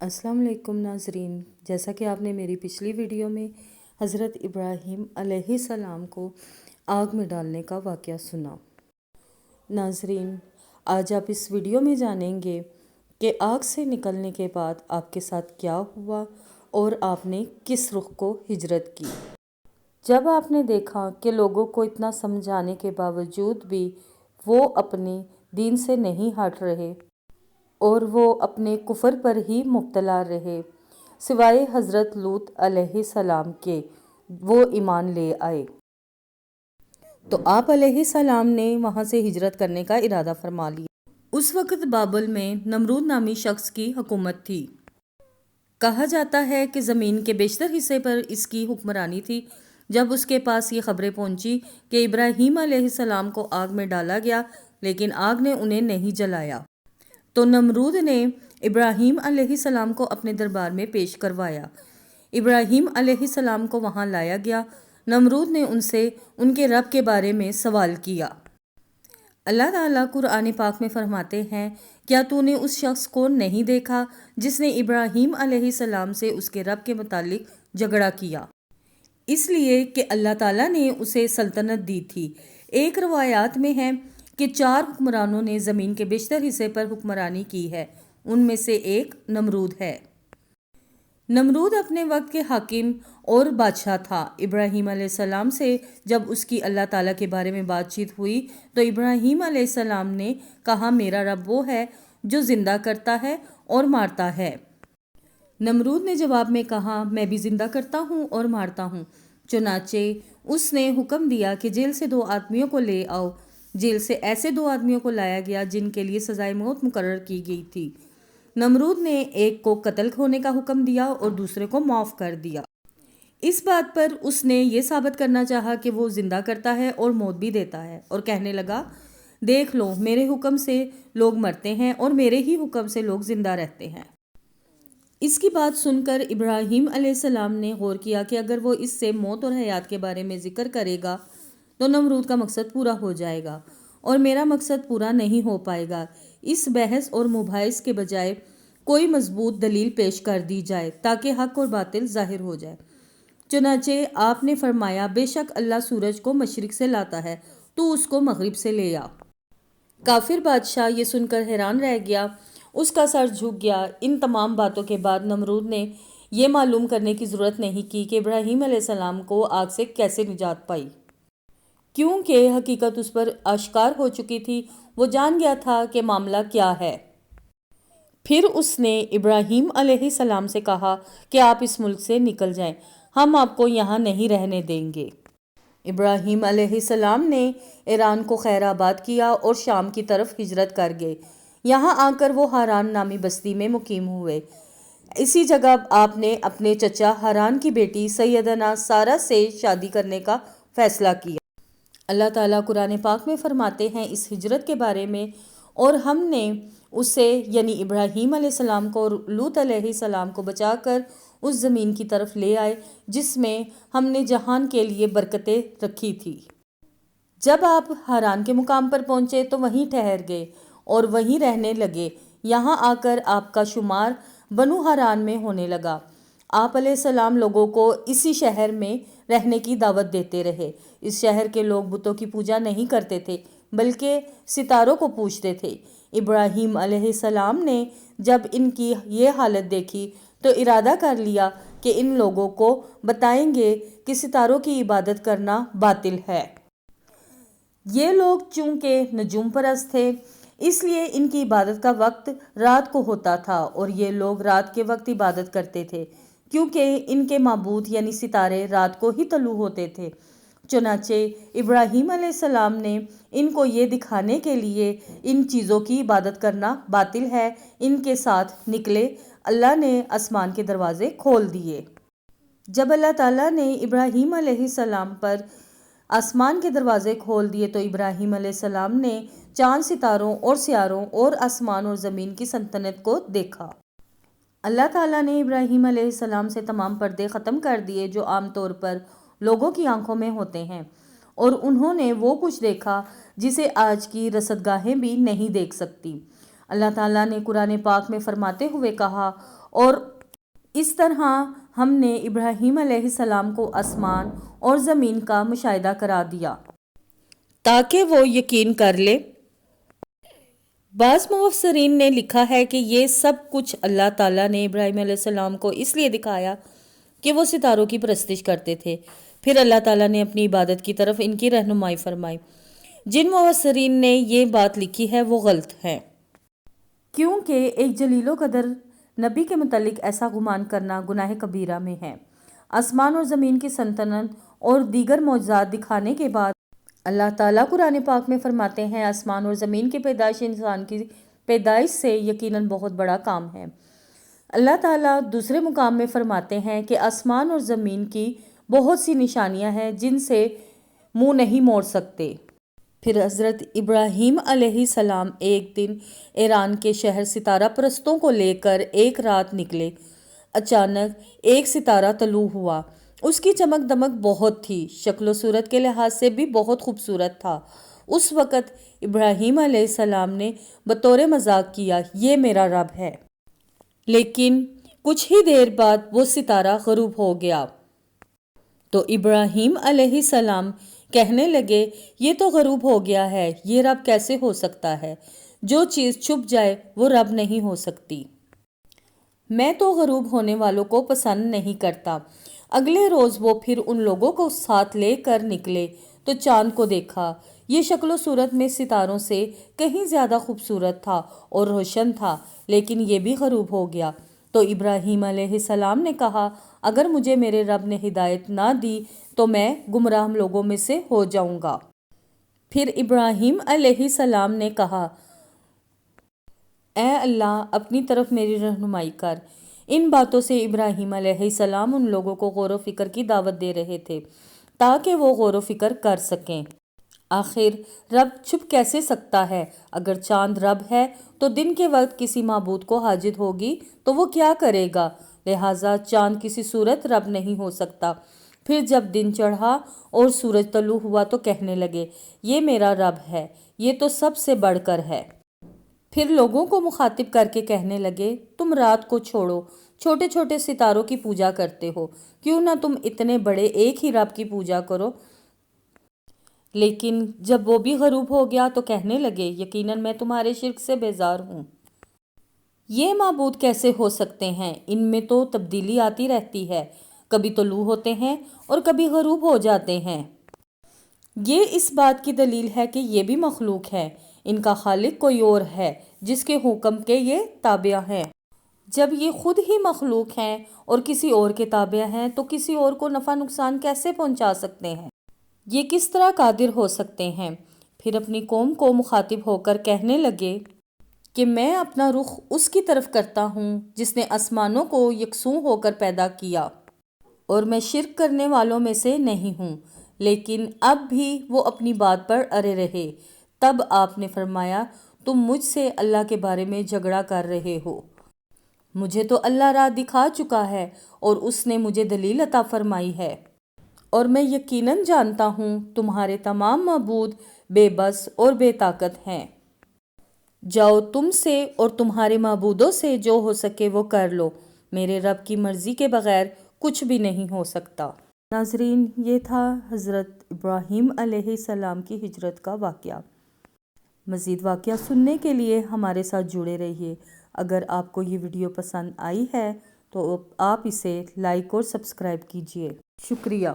अस्सलाम वालेकुम नाजरीन। जैसा कि आपने मेरी पिछली वीडियो में हज़रत इब्राहीम अलैहिस्सलाम को आग में डालने का वाक़या सुना। नाजरीन, आज आप इस वीडियो में जानेंगे कि आग से निकलने के बाद आपके साथ क्या हुआ और आपने किस रुख को हिजरत की। जब आपने देखा कि लोगों को इतना समझाने के बावजूद भी वो अपने दीन से नहीं हट रहे और वो अपने कुफर पर ही मुब्तला रहे, सिवाय हज़रत लूत अलैहिस्सलाम के वो ईमान ले आए, तो आप अलैहिस्सलाम ने वहाँ से हिजरत करने का इरादा फरमा लिया। उस वक़्त बाबल में नमरूद नामी शख्स की हुकूमत थी। कहा जाता है कि ज़मीन के बेशतर हिस्से पर इसकी हुक्मरानी थी। जब उसके पास ये खबरें पहुंची कि इब्राहीम अलैहिस्सलाम को आग में डाला गया, लेकिन आग ने उन्हें नहीं जलाया, तो नमरूद ने इब्राहीम अलैहिस्सलाम को अपने दरबार में पेश करवाया। इब्राहीम अलैहिस्सलाम को वहाँ लाया गया। नमरूद ने उनसे उनके रब के बारे में सवाल किया। अल्लाह ताला कुरान पाक में फरमाते हैं, क्या तूने उस शख्स को नहीं देखा जिसने इब्राहीम अलैहिस्सलाम से उसके रब के मुतालिक झगड़ा किया, इसलिए कि अल्लाह ताला ने उसे सल्तनत दी थी। एक रवायात में है कि 4 हुक्मरानों ने ज़मीन के बेशतर हिस्से पर हुक्मरानी की है, उनमें से एक नमरूद है। नमरूद अपने वक्त के हाकिम और बादशाह था। इब्राहीम अलैहिस्सलाम से जब उसकी अल्लाह ताला के बारे में बातचीत हुई तो इब्राहीम अलैहिस्सलाम ने कहा, मेरा रब वो है जो ज़िंदा करता है और मारता है। नमरूद ने जवाब में कहा, मैं भी ज़िंदा करता हूँ और मारता हूँ। चुनाचे उसने हुक्म दिया कि जेल से 2 आदमियों को ले आओ। जेल से ऐसे 2 आदमियों को लाया गया जिनके लिए सजाए मौत मुकर्रर की गई थी। नमरूद ने एक को कत्ल होने का हुक्म दिया और दूसरे को माफ़ कर दिया। इस बात पर उसने ये साबित करना चाहा कि वो ज़िंदा करता है और मौत भी देता है, और कहने लगा, देख लो, मेरे हुक्म से लोग मरते हैं और मेरे ही हुक्म से लोग ज़िंदा रहते हैं। इसकी बात सुनकर इब्राहीम अलैहिस्सलाम ने गौर किया कि अगर वो इससे मौत और हयात के बारे में ज़िक्र करेगा तो नमरूद का मकसद पूरा हो जाएगा और मेरा मकसद पूरा नहीं हो पाएगा। इस बहस और मुबाहिस के बजाय कोई मजबूत दलील पेश कर दी जाए ताकि हक और बातिल जाहिर हो जाए। चुनाचे आपने फरमाया, बेशक अल्लाह सूरज को मशरिक से लाता है, तू उसको मगरिब से ले आ। काफिर बादशाह ये सुनकर हैरान रह गया, उसका सर झुक गया। इन तमाम बातों के बाद नमरूद ने यह मालूम करने की ज़रूरत नहीं की कि इब्राहीम अलैहिस्सलाम को आग से कैसे निजात पाई, क्योंकि हकीकत उस पर आश्कार हो चुकी थी। वो जान गया था कि मामला क्या है। फिर उसने इब्राहीम अलैहिस्सलाम से कहा कि आप इस मुल्क से निकल जाएं, हम आपको यहाँ नहीं रहने देंगे। इब्राहीम अलैहिस्सलाम ने ईरान को खैराबाद किया और शाम की तरफ हिजरत कर गए। यहाँ आकर वो हारान नामी बस्ती में मुकीम हुए। इसी जगह आपने अपने चचा हारान की बेटी सैयदना सारा से शादी करने का फैसला किया। अल्लाह ताला कुरान पाक में फरमाते हैं इस हिजरत के बारे में, और हमने उसे यानी इब्राहीम अलैहिस्सलाम को और लूत अलैहिस्सलाम को बचाकर उस ज़मीन की तरफ ले आए जिसमें हमने जहान के लिए बरकतें रखी थी। जब आप हारान के मुकाम पर पहुँचे तो वहीं ठहर गए और वहीं रहने लगे। यहाँ आकर आपका शुमार बनु हारान में होने लगा। आप अलैहिस्सलाम लोगों को इसी शहर में रहने की दावत देते रहे। इस शहर के लोग बुतों की पूजा नहीं करते थे, बल्कि सितारों को पूजते थे। इब्राहीम अलैहिस्सलाम ने जब इनकी ये हालत देखी तो इरादा कर लिया कि इन लोगों को बताएंगे कि सितारों की इबादत करना बातिल है। ये लोग चूँकि नजूम परस्त थे, इसलिए इनकी इबादत का वक्त रात को होता था और ये लोग रात के वक्त इबादत करते थे, क्योंकि इनके माबूद यानी सितारे रात को ही तलू होते थे। चुनाचे इब्राहीम अलैहिस्सलाम ने इनको ये दिखाने के लिए इन चीज़ों की इबादत करना बातिल है, इनके साथ निकले। अल्लाह ने आसमान के दरवाज़े खोल दिए। जब अल्लाह ताला ने इब्राहीम अलैहिस्सलाम पर आसमान के दरवाज़े खोल दिए तो इब्राहीम अलैहिस्सलाम ने चांद, सितारों और सियारों और आसमान और ज़मीन की सल्तनत को देखा। अल्लाह ताला ने इब्राहीम अलैहिस्सलाम से तमाम पर्दे ख़त्म कर दिए जो आम तौर पर लोगों की आंखों में होते हैं, और उन्होंने वो कुछ देखा जिसे आज की रसदगाहें भी नहीं देख सकती। अल्लाह ताला ने कुरान पाक में फरमाते हुए कहा, اور اس طرح ہم نے ابراہیم علیہ السلام کو آسمان اور زمین کا مشاہدہ کرا دیا تاکہ وہ یقین کر لے۔ بعض مفسرین نے لکھا ہے کہ یہ سب کچھ اللہ تعالیٰ نے ابراہیم علیہ السلام کو اس لیے دکھایا کہ وہ ستاروں کی پرستش کرتے تھے، پھر اللہ تعالیٰ نے اپنی عبادت کی طرف ان کی رہنمائی فرمائی۔ جن مفسرین نے یہ بات لکھی ہے وہ غلط ہیں، کیونکہ ایک جلیل و قدر نبی کے متعلق ایسا گمان کرنا گناہ کبیرہ میں ہے۔ آسمان اور زمین کی سلطنت اور دیگر معجزات دکھانے کے بعد اللہ تعالیٰ قرآن پاک میں فرماتے ہیں آسمان اور زمین کی پیدائش انسان کی پیدائش سے یقیناً بہت بڑا کام ہے۔ اللہ تعالیٰ دوسرے مقام میں فرماتے ہیں کہ آسمان اور زمین کی بہت سی نشانیاں ہیں جن سے منہ نہیں موڑ سکتے۔ پھر حضرت ابراہیم علیہ السلام ایک دن ایران کے شہر ستارہ پرستوں کو لے کر ایک رات نکلے۔ اچانک ایک ستارہ طلوع ہوا، اس کی چمک دمک بہت تھی، شکل و صورت کے لحاظ سے بھی بہت خوبصورت تھا۔ اس وقت ابراہیم علیہ السلام نے بطور مذاق کیا، یہ میرا رب ہے۔ لیکن کچھ ہی دیر بعد وہ ستارہ غروب ہو گیا تو ابراہیم علیہ السلام کہنے لگے، یہ تو غروب ہو گیا ہے، یہ رب کیسے ہو سکتا ہے؟ جو چیز چھپ جائے وہ رب نہیں ہو سکتی۔ میں تو غروب ہونے والوں کو پسند نہیں کرتا۔ اگلے روز وہ پھر ان لوگوں کو ساتھ لے کر نکلے تو چاند کو دیکھا۔ یہ شکل و صورت میں ستاروں سے کہیں زیادہ خوبصورت تھا اور روشن تھا، لیکن یہ بھی غروب ہو گیا۔ تو ابراہیم علیہ السلام نے کہا، اگر مجھے میرے رب نے ہدایت نہ دی تو میں گمراہ لوگوں میں سے ہو جاؤں گا۔ پھر ابراہیم علیہ السلام نے کہا، اے اللہ، اپنی طرف میری رہنمائی کر۔ ان باتوں سے ابراہیم علیہ السلام ان لوگوں کو غور و فکر کی دعوت دے رہے تھے تاکہ وہ غور و فکر کر سکیں۔ آخر رب چھپ کیسے سکتا ہے؟ اگر چاند رب ہے تو دن کے وقت کسی معبود کو حاجت ہوگی تو وہ کیا کرے گا؟ لہٰذا چاند کسی صورت رب نہیں ہو سکتا۔ پھر جب دن چڑھا اور سورج طلوع ہوا تو کہنے لگے، یہ میرا رب ہے، یہ تو سب سے بڑھ کر ہے۔ پھر لوگوں کو مخاطب کر کے کہنے لگے، تم رات کو چھوڑو، چھوٹے چھوٹے ستاروں کی پوجا کرتے ہو، کیوں نہ تم اتنے بڑے ایک ہی رب کی پوجا کرو؟ لیکن جب وہ بھی غروب ہو گیا تو کہنے لگے، یقیناً میں تمہارے شرک سے بیزار ہوں۔ یہ معبود کیسے ہو سکتے ہیں؟ ان میں تو تبدیلی آتی رہتی ہے، کبھی طلوع ہوتے ہیں اور کبھی غروب ہو جاتے ہیں۔ یہ اس بات کی دلیل ہے کہ یہ بھی مخلوق ہے، ان کا خالق کوئی اور ہے جس کے حکم کے یہ تابع ہیں۔ جب یہ خود ہی مخلوق ہیں اور کسی اور کے تابع ہیں تو کسی اور کو نفع نقصان کیسے پہنچا سکتے ہیں؟ یہ کس طرح قادر ہو سکتے ہیں؟ پھر اپنی قوم کو مخاطب ہو کر کہنے لگے کہ میں اپنا رخ اس کی طرف کرتا ہوں جس نے آسمانوں کو یکسوں ہو کر پیدا کیا، اور میں شرک کرنے والوں میں سے نہیں ہوں۔ لیکن اب بھی وہ اپنی بات پر اڑے رہے۔ تب آپ نے فرمایا، تم مجھ سے اللہ کے بارے میں جھگڑا کر رہے ہو، مجھے تو اللہ راہ دکھا چکا ہے اور اس نے مجھے دلیل عطا فرمائی ہے، اور میں یقیناً جانتا ہوں تمہارے تمام معبود بے بس اور بے طاقت ہیں۔ جاؤ، تم سے اور تمہارے معبودوں سے جو ہو سکے وہ کر لو، میرے رب کی مرضی کے بغیر کچھ بھی نہیں ہو سکتا۔ ناظرین، یہ تھا حضرت ابراہیم علیہ السلام کی ہجرت کا واقعہ۔ مزید واقعہ سننے کے لیے ہمارے ساتھ جڑے رہیے۔ اگر آپ کو یہ ویڈیو پسند آئی ہے تو آپ اسے لائک اور سبسکرائب کیجیے۔ شکریہ۔